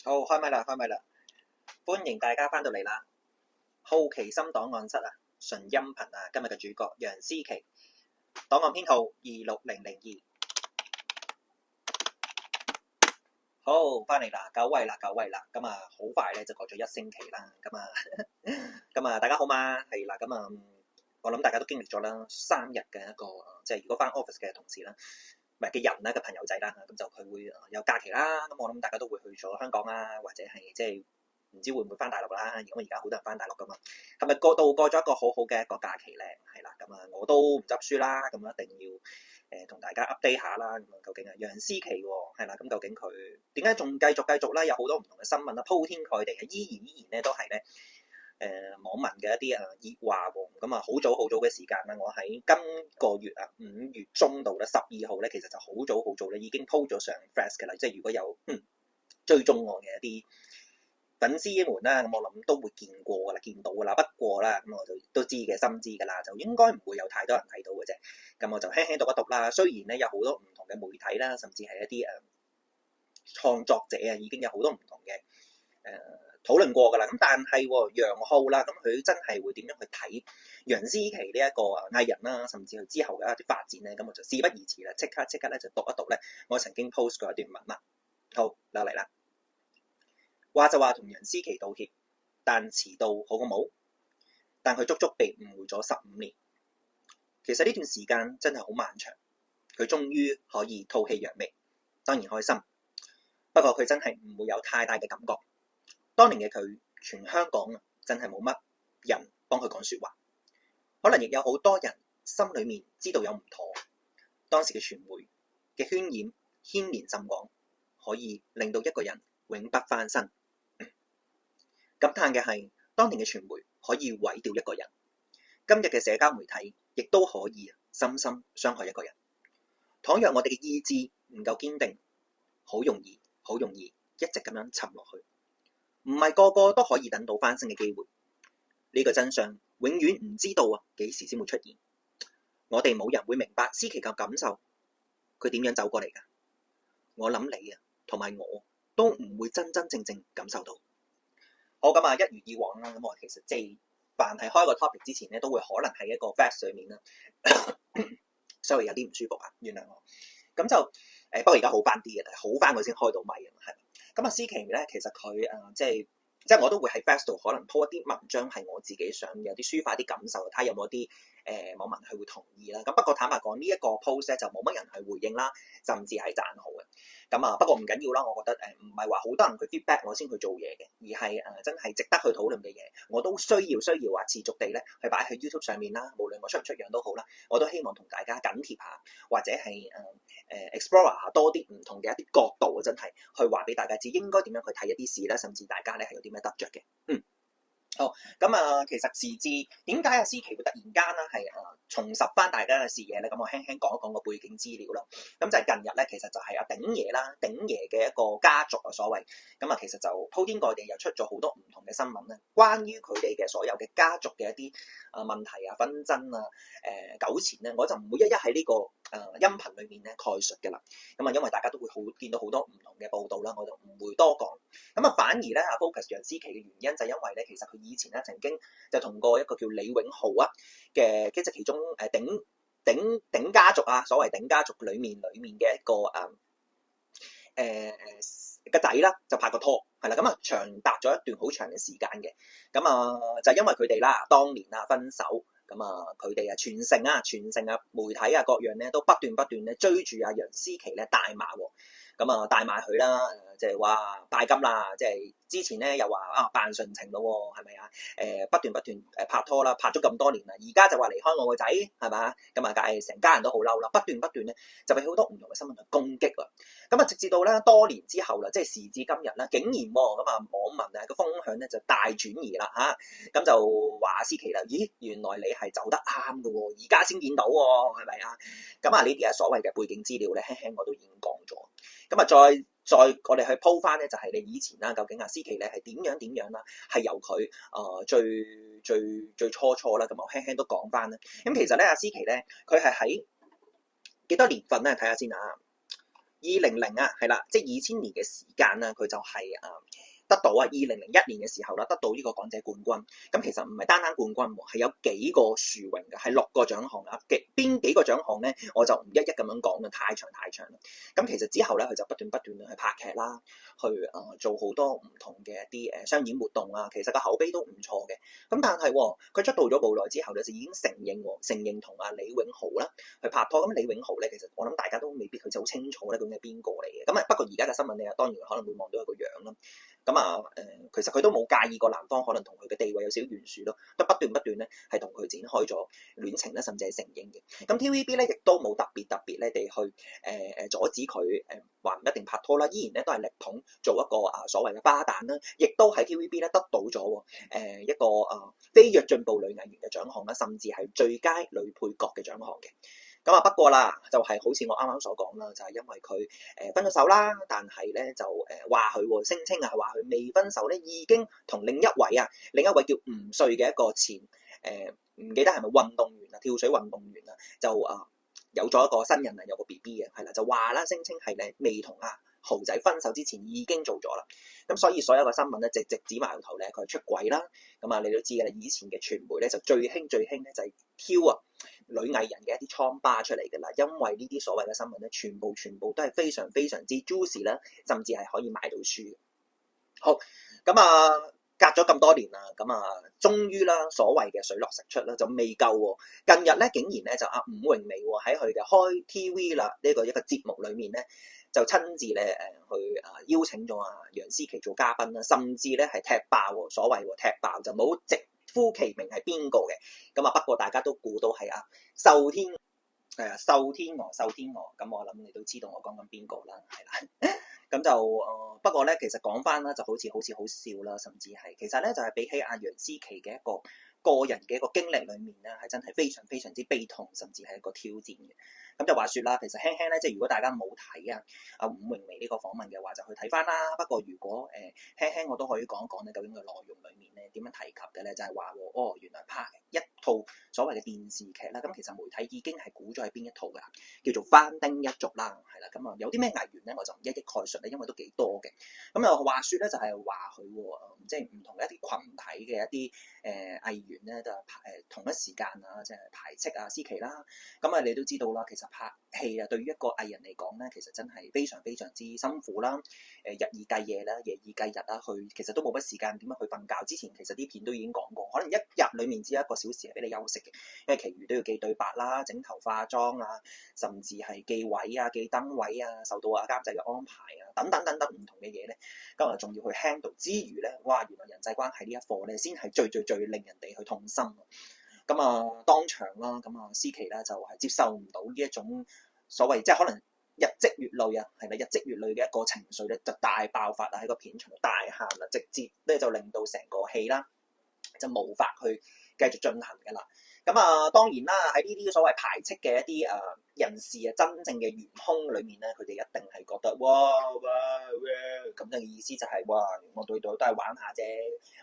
好，開咪啦，開咪啦！歡迎大家翻到嚟啦，好奇心檔案室啊，純音頻啊，今日嘅主角楊思琦，檔案編號26002。好，翻嚟啦，久違啦，咁啊，好快咧就過咗1星期啦，咁啊，大家好嘛？係啦，咁啊，我諗大家都經歷咗啦，3日嘅一個，即係如果翻 office 嘅同事啦，唔係嘅人啦嘅朋友仔啦，咁就佢會有假期啦，咁我諗大家都會去咗香港啊，或者係即係唔知會唔會翻大陸啦，因為而家好多人翻大陸噶嘛，係咪度過咗一個好好嘅一個假期咧？係啦，咁啊，我都唔執輸啦，咁一定要同大家 update 下啦，咁啊，究竟啊楊思琦喎，係啦，咁究竟佢點解仲繼續咧？有好多唔同嘅新聞啦，鋪天蓋地嘅，依然咧都係咧。網民嘅一啲熱話喎，咁啊好早嘅時間啦，我喺今個月5月中度咧12號咧，其實就好早咧已經鋪咗上 Threads 嘅啦，即係如果有追蹤我嘅一啲粉絲們啦，咁我諗都會見到噶啦，不過啦，咁我就都知嘅，心知噶啦，就應該唔會有太多人睇到嘅啫，咁我就輕輕讀一讀啦。雖然咧有好多唔同嘅媒體啦，甚至係一啲創作者啊，已經有好多唔同嘅討論過㗎啦，咁但係楊浩啦，咁佢真係會點樣去睇楊思琦呢一個藝人啦，甚至佢之後嘅一啲發展咧，咁我就事不宜遲啦，即刻咧就讀一讀咧，我曾經 post 過一段文啦。好，嚟啦，話就話同楊思琦道歉，但遲到好過冇，但佢足足被誤會咗15年。其實呢段時間真係好漫長，佢終於可以吐氣揚眉，當然開心。不過佢真係唔會有太大嘅感覺。當年嘅佢，全香港真係冇乜人幫佢講説話，可能亦有好多人心裏面知道有唔妥。當時嘅傳媒嘅渲染牽連甚廣，可以令到一個人永不翻身。感嘆嘅係，當年嘅傳媒可以毀掉一個人，今日嘅社交媒體亦都可以深深傷害一個人。倘若我哋嘅意志唔夠堅定，好容易一直咁樣沉落去。唔係個個都可以等到翻身嘅機會，呢個真相永遠唔知道幾時先會出現。我哋冇人會明白思琦嘅感受，佢點樣走過嚟㗎？我諗你同埋我都唔會真正感受到。好，咁啊，一如以往啦，咁我其實即係凡係開個 topic 之前咧，都會可能喺一個 fact 上面啦，sorry 有啲唔舒服原諒我。咁就不過而家好翻啲嘅，但係好翻我先開到咪係。咁思琦咧，其實佢即係我都會喺 Fast 度可能 po 一啲文章，係我自己想有啲抒發啲感受，睇下有冇啲網民係會同意啦。咁不過坦白講，呢一個 post 咧就冇乜人去回應啦，甚至係讚好嘅。咁不過唔緊要啦，我覺得唔係話好多人去 feedback 我先去做嘢嘅，而係真係值得去討論嘅嘢，我都需要持續地咧去擺喺 YouTube 上面啦。無論我出唔出樣都好啦，我都希望同大家緊貼下，或者係explore 下多啲唔同嘅一啲角度，真係去話俾大家知應該點樣去睇一啲事啦，甚至大家咧係有啲咩得着嘅。好，咁其實時至點解思琦會突然間咧係重拾翻大家嘅視野咧？咁我輕輕講一講個背景資料啦。咁就係近日咧，其實就係鼎爺啦，鼎爺嘅一個家族所謂。咁其實就鋪天蓋地又出咗好多唔同嘅新聞咧，關於佢哋嘅所有嘅家族嘅一啲問題紛爭糾纏咧，我就唔會一喺呢個音頻裏面咧概述嘅啦。咁因為大家都會見到好多唔同嘅報道啦，我就唔會多講。咁反而咧focus 楊思琦嘅原因就因為咧，其實佢以前咧曾經就同過一個叫李永浩嘅，即係其中鼎家族所謂鼎家族裏面嘅一個個仔啦，就拍過拖係啦，咁長達咗一段好長嘅時間嘅。咁就因為佢哋啦，當年分手，咁佢哋全城媒體各樣咧都不斷咧追住楊思琦咧大罵喎。咁大罵佢啦，即係話拜金啦，即係之前咧又話扮純情咯喎，係咪不斷拍拖啦，拍咗咁多年啦，而家就話離開我個仔，係嘛？咁梗係成家人都好嬲啦，不斷咧就俾好多唔同嘅新聞去攻擊啦。咁直至到咧多年之後啦，即係時至今日啦，竟然網民個風向咧就大轉移啦嚇，咁就話思琦啦，咦，原來你係走得啱嘅喎，而家先見到喎，係咪啊？咁呢啲所謂嘅背景資料咧，輕輕我都已經講咗。咁再我哋去鋪翻咧，就係你以前啦，究竟思琦咧係點樣啦？係由佢最初啦，咁我輕輕都講翻啦。咁其實咧，思琦咧，佢係喺幾多年份咧？睇下先啊。2000啊，係啦，即係2000年嘅時間啦，佢就係得到啊2001年嘅時候啦，得到呢個港姐冠軍。咁其實唔係單冠軍喎，係有幾個殊榮嘅，係6個獎項啦。邊幾個獎項咧，我就唔一一咁樣講嘅，太長啦。咁其實之後咧，佢就不斷去拍劇啦，去做好多唔同嘅一啲商演活動啊。其實個口碑都唔錯嘅。咁但係佢出道咗冇耐之後咧，就已經承認同阿李永豪啦去拍拖。咁李永豪咧，其實我諗大家都未必佢就好清楚咧，究竟係邊個嚟嘅。咁不過而家嘅新聞你當然可能會望到一個樣啦。咁其實佢都冇介意過男方可能同佢嘅地位有少少懸殊咯，都不斷咧係同佢展開咗戀情咧，甚至係承認嘅。咁 TVB 咧亦都冇特別咧地去阻止佢話唔一定拍拖啦，依然咧都係力捧做一個所謂嘅巴旦啦，亦都喺 TVB 咧得到咗一個飛躍進步女藝員嘅獎項啦，甚至係最佳女配角嘅獎項嘅。咁不過啦，就係好似我啱啱所講啦，就係因為佢分咗手啦，但係咧就話佢聲稱話佢未分手咧，已經同另一位叫吳瑞嘅一個前唔記得係咪運動員啊，跳水運動員啊，就有咗一個新人啊，有個 BB 嘅，係啦，就話啦，聲稱係咧未同豪仔分手之前已經做咗啦。咁所以所有嘅新聞咧，直指埋頭咧，佢係出軌啦。咁你都知嘅啦，以前嘅傳媒咧就最興咧就係挑女藝人嘅一啲瘡疤出嚟嘅啦。因為呢啲所謂嘅新聞咧，全部都係非常之 juicy 啦，甚至係可以買到書嘅。好，咁隔咗咁多年啦，終於啦，所謂嘅水落石出啦，就未夠喎。近日咧，竟然咧就伍詠薇喺佢嘅開 TV 啦呢個一個節目裏面咧，就親自咧去邀請咗楊思琦做嘉賓啦，甚至咧係踢爆喎，所謂踢爆就冇直呼其名係邊個嘅。不過大家都估到係秀天鵝。咁我諗你都知道我講緊邊個啦，係啦。咁就不過咧，其實講翻啦，就好似好笑啦，甚至係其實咧就係比起楊思琦嘅一個個人嘅一個經歷裏面咧，係真係非常之悲痛，甚至係一個挑戰嘅。咁就話說啦，其實輕咧，即係如果大家冇睇伍詠薇呢個訪問嘅話，就去睇翻啦。不過如果輕我都可以講一講咧，究竟個內容裏面咧點樣提及嘅咧，就係話原來拍一套所謂嘅電視劇啦。咁其實媒體已經係估咗係邊一套㗎，叫做《翻丁一族》啦，係啦。咁有啲咩藝員咧，我就唔一一概述咧，因為都幾多嘅。咁話說咧，就係話佢即係唔同嘅一啲群體嘅一啲藝員咧，就同一時間即係排斥思琦啦。咁你都知道啦，其實拍戲對於一個藝人嚟講咧，其實真係非常之辛苦啦。日以繼夜啦，夜以繼日啦，其實都冇乜時間點樣去瞓覺。之前其實啲片都已經講過，可能一日裡面只有1個小時係俾你休息嘅，因為其餘都要記對白啦、整頭化妝甚至係記位記燈位受到監製嘅安排等等唔同嘅嘢咧。今日仲要去 handle 之餘咧，哇！原來人際關係呢一課咧，先係最令人哋去痛心。當場啦，思琦咧就係接受唔到呢一種所謂即係可能日積月累係咪日積月累嘅一個情緒咧，就大爆發喺個片場度大喊啦，直接咧就令到成個戲啦就無法去繼續進行㗎啦。當然啦，喺呢啲所謂排斥嘅一啲人士真正嘅元兇裏面咧，佢哋一定係覺得哇咁嘅意思就係我對都係玩下啫，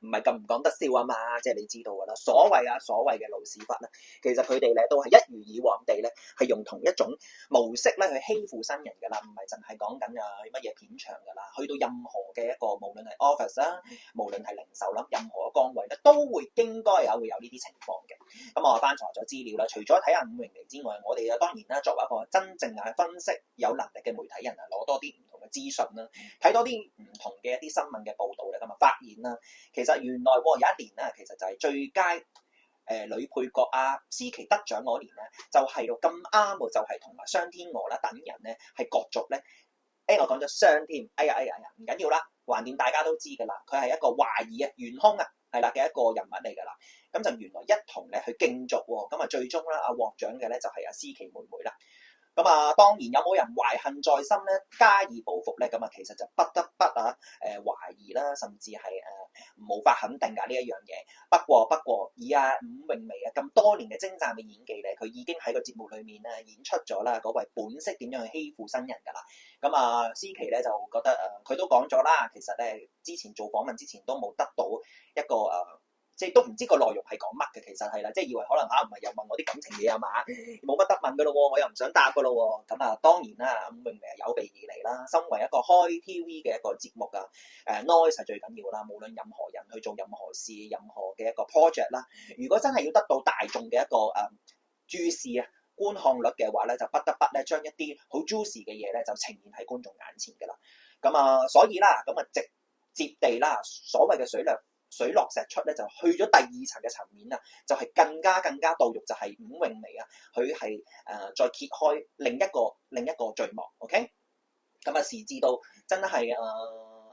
唔係咁唔講得笑嘛，即係你知道㗎啦。所謂嘅老屎忽咧，其實佢哋咧都係一如以往地咧係用同一種模式咧去欺負新人㗎啦，唔係淨係講緊乜嘢片場㗎啦，去到任何嘅一個無論係 office 啦，無論係零售啦，任何嘅崗位咧都會應該會有呢啲情況嘅。我翻查咗資料啦，除咗睇下伍詠薇之外，我哋當然啦，作為一個真正分析有能力嘅媒體人攞多啲唔同嘅資訊啦，睇多啲唔同嘅一啲新聞嘅報導咧，發現啦，其實原來有一年咧，其實就係最佳女配角思琦得獎嗰年咧，就係咁啱就係同埋商天娥啦等人咧係角逐咧。我講咗商添，哎呀，唔緊要啦，橫掂大家都知㗎啦，佢係一個懷疑元兇係啦嘅一個人物嚟㗎啦。咁就原來一同咧去競逐喎，最終啦獲獎嘅咧就係思琦妹妹啦。當然有冇人懷恨在心咧，加以報復咧？其實就不得不懷疑啦，甚至係無法肯定㗎呢一樣嘢。不過以伍詠薇咁多年嘅精湛嘅演技咧，佢已經喺個節目裏面咧演出咗啦嗰位本色點樣去欺負新人㗎啦。思琦咧就覺得佢都講咗啦，其實咧之前做訪問之前都冇得到一個即係都唔知個內容係講乜嘅，其實係啦，即係以為可能唔係又問我啲感情嘢啊嘛，冇乜得問噶咯喎，我又唔想答噶咯喎，咁啊當然啦，伍詠薇係有備而嚟啦，身為一個開 TV 嘅一個節目啊，noise 係最緊要啦，無論任何人去做任何事、任何嘅一個 project 啦，如果真係要得到大眾嘅一個注視啊觀看率嘅話咧，就不得不咧將一啲好 juicy 嘅嘢咧就呈現喺觀眾眼前噶啦，咁啊所以啦，咁啊直接地啦，所謂嘅水落石出咧，就去咗第二層嘅層面啦，就係更加到肉，就係伍詠薇啊，佢係再揭開另一個序幕 ，OK？ 咁啊，時至到真係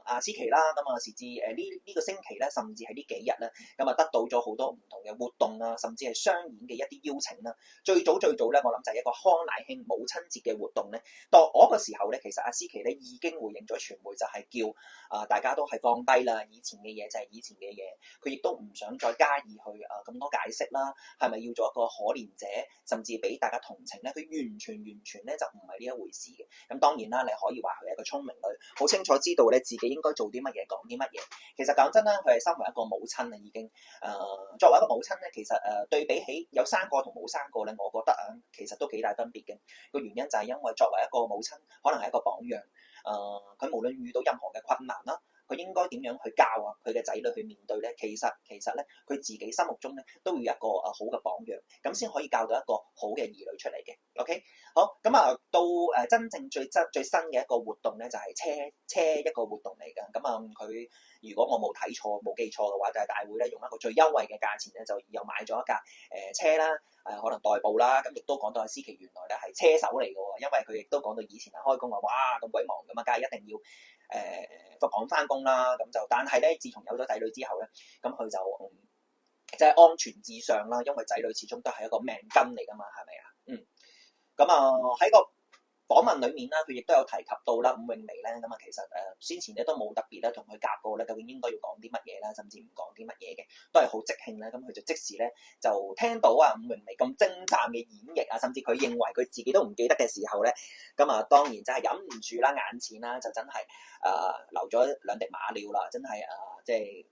阿思琪啦，咁啊時至呢個星期咧，甚至係呢幾日咧，咁啊得到咗好多唔同嘅活動啊，甚至係商演嘅一啲邀請啦。最早咧，我諗就係一個康乃馨母親節嘅活動咧。到嗰個時候咧，其實阿思琪咧已經回應咗傳媒，就係叫大家都係放低啦，以前嘅嘢就係以前嘅嘢，佢亦都唔想再加以去咁多解釋啦。係咪要做一個可憐者，甚至俾大家同情咧？佢完全咧就唔係呢一回事嘅。咁當然啦，你可以話佢係一個聰明女，好清楚知道咧自己應該做啲乜嘢，講啲乜嘢。其實講真啦，佢係身為一個母親啊，已經作為一個母親咧，其實對比起有生過同冇生過咧，我覺得其實都幾大分別嘅。個原因就係因為作為一個母親，可能係一個榜樣。佢無論遇到任何嘅困難啦，佢應該點樣去教佢嘅仔女去面對咧？其實咧，佢自己心目中咧都要有一個好嘅榜樣，咁先可以教到一個好嘅兒女出嚟嘅。OK， 好，咁到真正最新嘅一個活動咧，就係車一個活動嚟㗎。咁佢如果我冇記錯嘅話，就係大會咧用一個最優惠嘅價錢咧，就又買咗一架車啦，可能代步啦。咁亦都講到阿思琪原來咧係車手嚟嘅喎，因為佢亦都講到以前開工哇咁鬼忙㗎嘛，梗係一定要復港翻工啦。咁就但係咧，自從有咗仔女之後咧，咁佢就即係安全至上啦，因為仔女始終都係一個命根嚟㗎嘛，係咪啊？咁喺個訪問裡面啦，佢亦都有提及到啦，伍詠薇咧，咁其實先前咧都冇特別咧同佢夾過咧，究竟應該要講啲乜嘢啦，甚至唔講啲乜嘢嘅，都係好即興咧。咁佢就即時咧就聽到伍詠薇咁精湛嘅演繹啊，甚至佢認為佢自己都唔記得嘅時候咧，咁當然真係忍唔住啦，眼前啦就真係流咗兩滴馬尿啦，真係即係。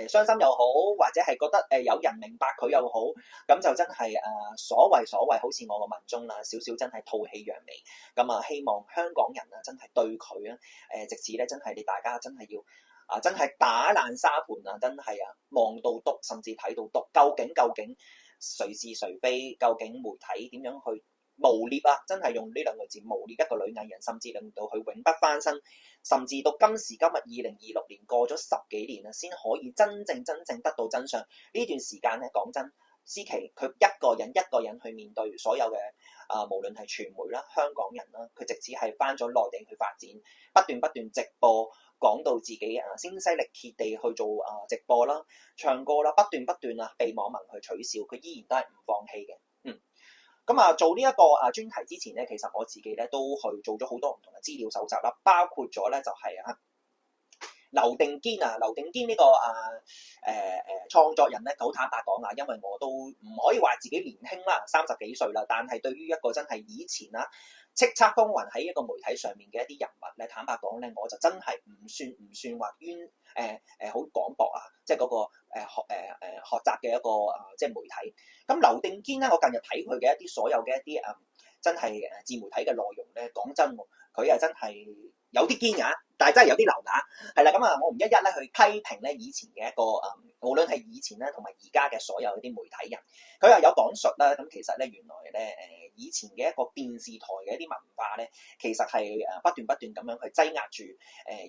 傷心又好，或者係覺得有人明白佢又好，咁就真係所謂好似我個文中啦，少少真係吐氣揚眉。咁希望香港人真係對佢直至咧真係你大家真係要真係打爛沙盤啊，真係望到篤，甚至睇到篤，究竟誰是誰非？究竟媒體點樣去誣衊啊？真係用呢兩個字誣衊一個女藝人，甚至令到佢永不翻身，甚至到今時今日2026年過咗10幾年啦，先可以真正得到真相。呢段時間咧，講真，思琪佢一個人去面對所有嘅無論係傳媒啦、香港人啦，佢直至係翻咗內地去發展，不斷直播，講到自己聲嘶力竭地去做直播啦、唱歌啦，不斷被網民去取笑，佢依然都係唔放棄嘅。咁做呢一個專題之前咧，其實我自己咧都去做咗好多唔同嘅資料搜集啦，包括咗咧就係劉定堅呢個創作人咧，好坦白講因為我都唔可以話自己年輕啦，30幾歲啦，但係對於一個真係以前叱咤風雲喺一個媒體上面嘅一啲人物咧，坦白講咧，我就真係唔算話好廣博即係嗰個學習嘅一個即係媒體。咁劉定堅咧，我近日睇佢嘅一啲所有嘅一啲真係自媒體嘅內容咧，講真佢真係有啲堅但係真係有啲流係啦。咁我唔一一咧去批評咧以前嘅一個無論係以前咧同埋而家嘅所有一啲媒體人，佢又有講述啦。咁其實咧原來咧以前嘅一個電視台嘅一啲文化咧，其實係不斷咁樣去擠壓住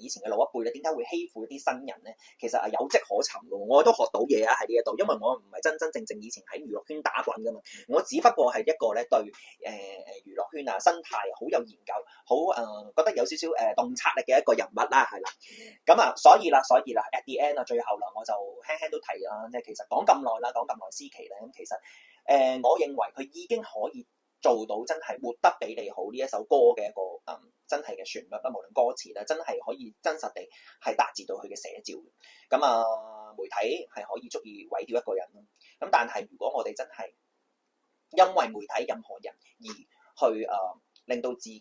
以前嘅老一輩咧，點解會欺負一啲新人咧？其實有跡可尋嘅，我都學到嘢喺呢一度，因為我唔係真正以前喺娛樂圈打滾噶嘛，我只不過係一個咧對娛樂圈生態好有研究，好覺得有少少洞察力嘅一個人物啦，係啦。咁所以啦 at the end 最後啦，我就輕輕都提啦，即係其實講咁耐思琪咧，咁其實我認為佢已經可以做到真係活得比你好呢一首歌嘅一個真係嘅旋律啦，無論歌詞咧，真係可以真實地係達至到佢嘅寫照。咁媒體係可以足以毀掉一個人咯。咁但係如果我哋真係因為媒體任何人而去令到自己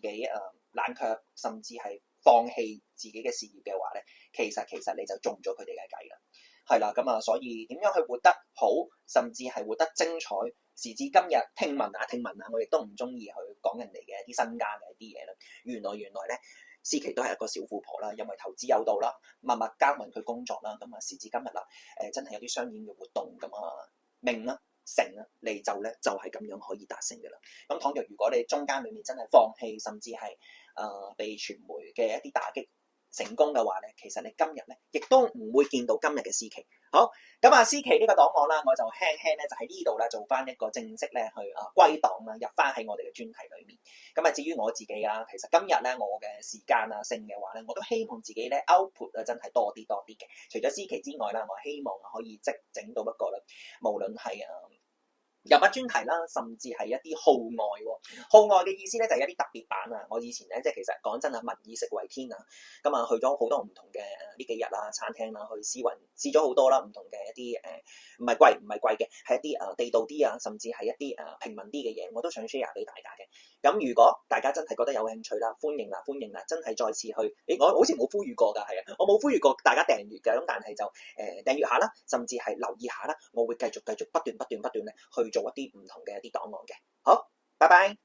冷卻，甚至係放棄自己嘅事業嘅話咧，其實你就中咗佢哋嘅計啦。係啦，咁啊，所以點樣去活得好，甚至係活得精彩？時至今日，聽聞啊，我亦都唔中意去講人哋嘅一啲身家嘅一啲嘢啦。原來咧，思琪都係一個小富婆啦，因為投資有道啦，默默耕耘佢工作啦，咁啊，時至今日啦，真係有啲商演嘅活動咁啊，名啦、成啦、利就咧，就係咁樣可以達成嘅啦。咁倘若如果你中間裡面真係放棄，甚至係被傳媒嘅一啲打擊成功嘅話咧，其實你今日咧亦都唔會見到今日嘅思琪。好，咁啊，思琪呢個檔案啦，我就輕輕咧就喺呢度咧做翻一個正式咧去歸檔啦，入翻喺我哋嘅專題裏面。咁啊，至於我自己啊，其實今日咧我嘅時間啊性嘅話咧，我都希望自己咧 output 啊真係多啲嘅。除咗思琪之外啦，我希望可以即整到一個啦，無論係人物專題啦，甚至係一啲號外喎。號外嘅意思咧就係一啲特別版啊！我以前咧即係其實講真啊，民以食為天啊，咁啊去咗好多唔同嘅呢幾日啦，餐廳啦，去試咗好多啦，唔同嘅一啲唔係貴嘅，係一啲地道啲啊，甚至係一啲平民啲嘅嘢，我都想 share 俾大家嘅。咁如果大家真係覺得有興趣啦，歡迎啦，真係再次去，我好似冇呼籲過㗎，係啊，我冇呼籲過大家訂閱嘅，咁但係就訂閱下啦，甚至係留意下啦，我會繼續不斷咧去做一啲唔同嘅一啲檔案嘅。好，拜拜。